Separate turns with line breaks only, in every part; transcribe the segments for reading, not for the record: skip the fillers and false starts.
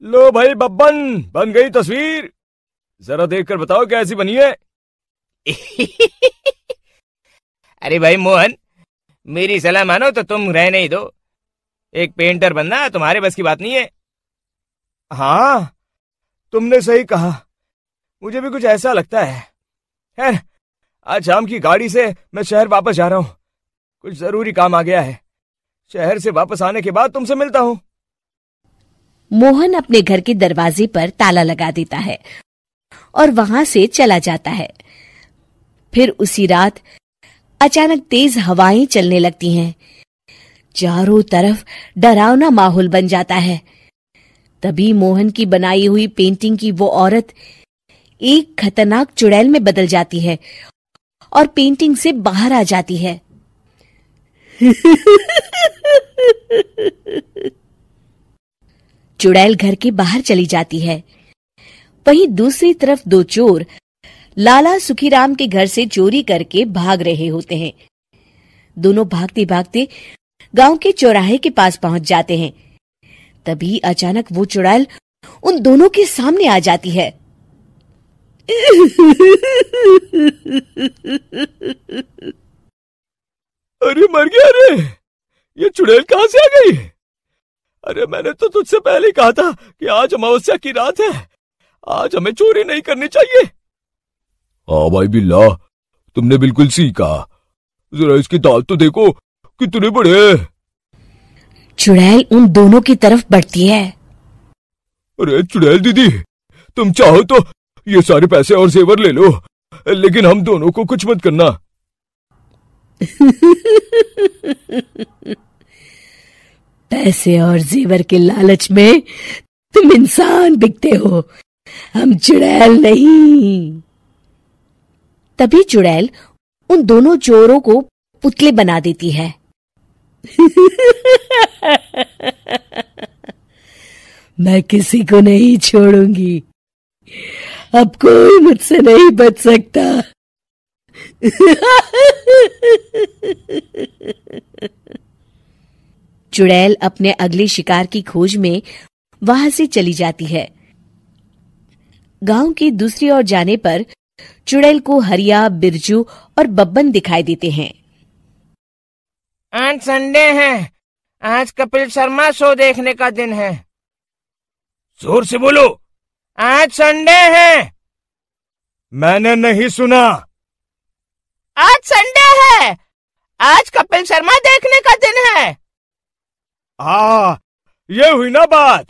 लो भाई बब्बन, बन गई तस्वीर। जरा देखकर बताओ कैसी बनी है।
अरे भाई मोहन, मेरी सलाह मानो तो तुम रहने ही दो। एक पेंटर बनना तुम्हारे बस की बात नहीं है।
हाँ, तुमने सही कहा, मुझे भी कुछ ऐसा लगता है। खैर, आज शाम की गाड़ी से मैं शहर वापस जा रहा हूँ। कुछ जरूरी काम आ गया है। शहर से वापस आने के बाद तुमसे मिलता हूँ।
मोहन अपने घर के दरवाजे पर ताला लगा देता है और वहां से चला जाता है। फिर उसी रात अचानक तेज हवाएं चलने लगती हैं। चारों तरफ डरावना माहौल बन जाता है। तभी मोहन की बनाई हुई पेंटिंग की वो औरत एक खतरनाक चुड़ैल में बदल जाती है और पेंटिंग से बाहर आ जाती है। चुड़ैल घर के बाहर चली जाती है। वहीं दूसरी तरफ दो चोर लाला सुखीराम के घर से चोरी करके भाग रहे होते हैं। दोनों भागते भागते गांव के चौराहे के पास पहुंच जाते हैं। तभी अचानक वो चुड़ैल उन दोनों के सामने आ जाती है।
अरे मर गया रे, ये चुड़ैल कहां से आ गई? अरे मैंने तो तुझसे पहले ही कहा था कि आज अमावस्या की रात है, आज हमें चोरी नहीं करनी चाहिए। हाँ भाई बिल्ला, तुमने बिल्कुल सही कहा। जरा इसके दांत तो देखो कितने बड़े हैं।
चुड़ैल उन दोनों की तरफ बढ़ती है।
अरे चुड़ैल दीदी, तुम चाहो तो ये सारे पैसे और जेवर ले लो, लेकिन हम दोनों को कुछ मत करना।
पैसे और जेवर के लालच में तुम इंसान बिकते हो, हम चुड़ैल नहीं। तभी चुड़ैल उन दोनों चोरों को पुतले बना देती है। मैं किसी को नहीं छोड़ूंगी, अब कोई मुझसे नहीं बच सकता। चुड़ैल अपने अगले शिकार की खोज में वहां से चली जाती है। गांव की दूसरी ओर जाने पर चुड़ैल को हरिया, बिरजू और बब्बन दिखाई देते हैं।
आज संडे है, आज कपिल शर्मा शो देखने का दिन है।
जोर से बोलो।
आज संडे है।
मैंने नहीं सुना।
आज संडे है, आज कपिल शर्मा देखने का दिन है।
हाँ, ये हुई ना बात।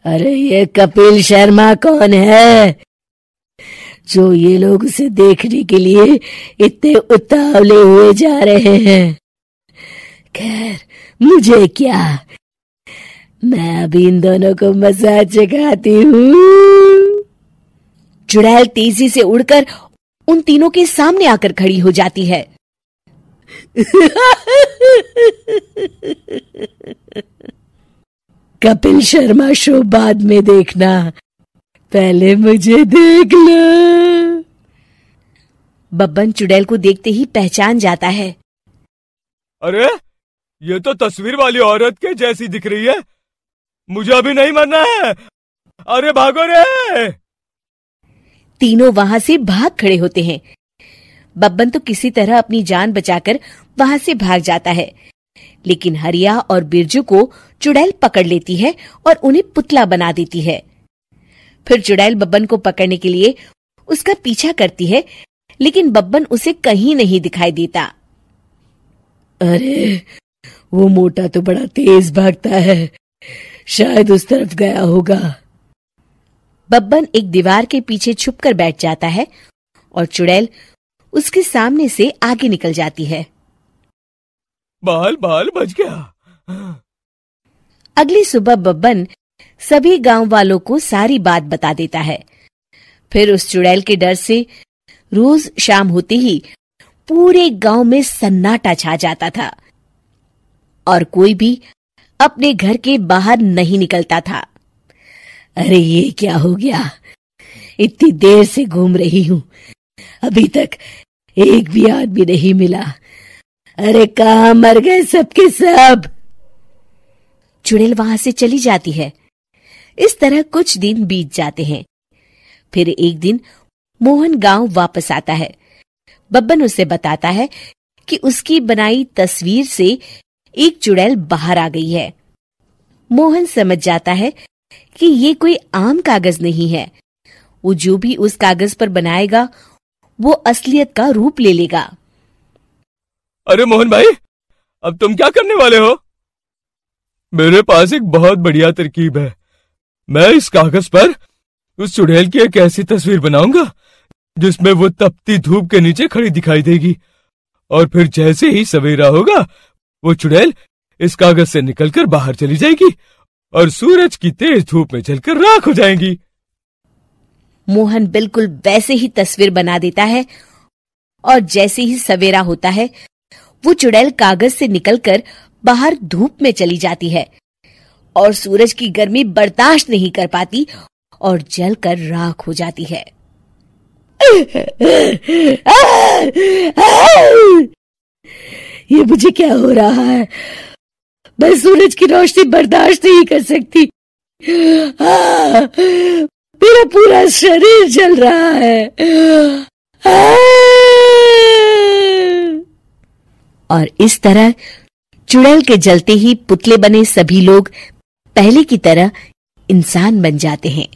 अरे ये कपिल शर्मा कौन है जो ये लोग उसे देखने के लिए इतने उतावले हुए जा रहे हैं? खैर मुझे क्या, मैं अभी इन दोनों को मजा चखाती हूँ। चुड़ैल तेजी से उड़कर उन तीनों के सामने आकर खड़ी हो जाती है। कपिल शर्मा शो बाद में देखना, पहले मुझे देख लो। बब्बन चुड़ैल को देखते ही पहचान जाता है।
अरे ये तो तस्वीर वाली औरत के जैसी दिख रही है, मुझे अभी नहीं मरना है। अरे भागो रे।
तीनों वहां से भाग खड़े होते हैं। बब्बन तो किसी तरह अपनी जान बचाकर वहां से भाग जाता है, लेकिन हरिया और बिरजू को चुड़ैल पकड़ लेती है और उन्हें पुतला बना देती है। फिर चुड़ैल बब्बन को पकड़ने के लिए उसका पीछा करती है, लेकिन बब्बन उसे कहीं नहीं दिखाई देता। अरे वो मोटा तो बड़ा तेज भागता है, शायद उस तरफ गया होगा। बब्बन एक दीवार के पीछे छुपकर बैठ जाता है और चुड़ैल उसके सामने से आगे निकल जाती है।
बाल बाल बच गया।
अगली सुबह बब्बन सभी गांव वालों को सारी बात बता देता है। फिर उस चुड़ैल के डर से रोज शाम होते ही पूरे गांव में सन्नाटा छा जाता था और कोई भी अपने घर के बाहर नहीं निकलता था। अरे ये क्या हो गया, इतनी देर से घूम रही हूं, अभी तक एक भी आदमी नहीं मिला। अरे कहां मर गए सबके सब। चुड़ैल वहां से चली जाती है। इस तरह कुछ दिन बीत जाते हैं। फिर एक दिन मोहन गांव वापस आता है। बब्बन उसे बताता है कि उसकी बनाई तस्वीर से एक चुड़ैल बाहर आ गई है। मोहन समझ जाता है कि ये कोई आम कागज नहीं है। वो जो भी उस कागज पर बनाएगा वो असलियत का रूप ले लेगा।
अरे मोहन भाई, अब तुम क्या करने वाले हो? मेरे पास एक बहुत बढ़िया तरकीब है। मैं इस कागज पर उस चुड़ैल की एक ऐसी तस्वीर बनाऊंगा जिसमें वो तपती धूप के नीचे खड़ी दिखाई देगी, और फिर जैसे ही सवेरा होगा वो चुड़ैल इस कागज से निकलकर बाहर चली जाएगी और सूरज की तेज धूप में जलकर राख हो जाएंगी।
मोहन बिल्कुल वैसे ही तस्वीर बना देता है और जैसे ही सवेरा होता है वो चुड़ैल कागज से निकलकर बाहर धूप में चली जाती है और सूरज की गर्मी बर्दाश्त नहीं कर पाती और जलकर राख हो जाती है। ये मुझे क्या हो रहा है? मैं सूरज की रोशनी बर्दाश्त नहीं कर सकती। मेरा पूरा शरीर जल रहा है। और इस तरह चुड़ैल के जलते ही पुतले बने सभी लोग पहले की तरह इंसान बन जाते हैं।